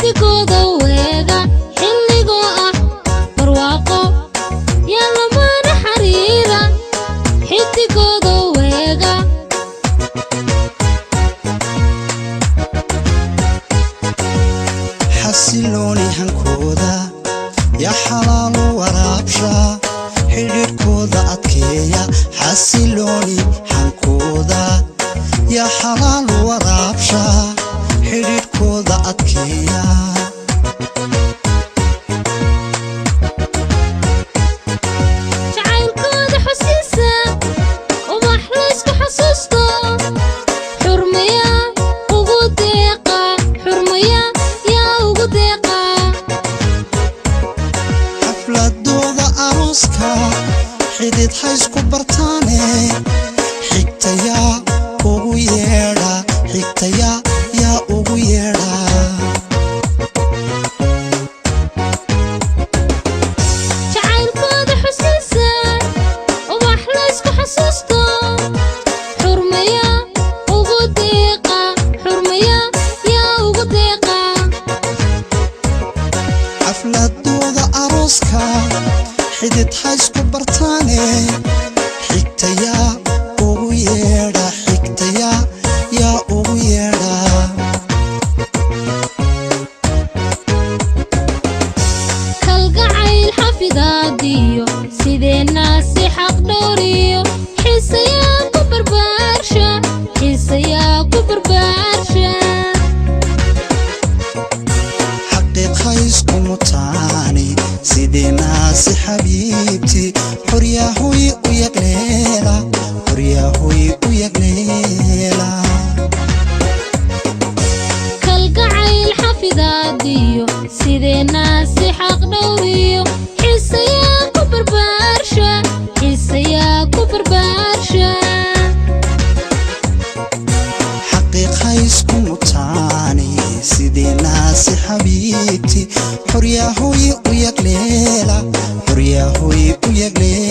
xidigooda weega xilligoo ah barwaaqo yaa lamana xariira xidigooda weega xasilooni hankooda yaa xalaalo waraabsha xidhiidhkooda adkeeya xasilooni hankooda yaa xalaalo waraabsha xidhiidhkooda adkeeya jacaylkooda xusiisa ubax laysku xasuusto xurmaya ugu deeqa xurmaya yaa ugu deeqa xafladooda arooska xidid haysku bartaane xigtayaa ugu yeedha xigtayaa yaa ugu yeedha jacaylkooda xusiisa ubax laysku xasuusto xurmaya ugu deeqa xurmaya yaa ugu deeqa xafladooda arooska xidid haysku bartaane xigtayaa ugu yeedha xigtayaa yaa ugu yeedha kalgacayl xafidaadiyo sideenna si xaq dhowriyo xiisayaa ku barbaarsha xiisayaa ku barbaarsha xaqiiqaysku mutaani sideenaasi xabiibti xoryahoy u yagleela xoryahoy u yagleela kalgacayl xafidaadiyo sideenna si xaq dhowriyo xiisayaa ku barbaarsha xiisayaa ku barbaarsha xaqiiqaysku mutaani sideenaasi xabiibti xoryahoy u yagleela xoryahoy u yagleela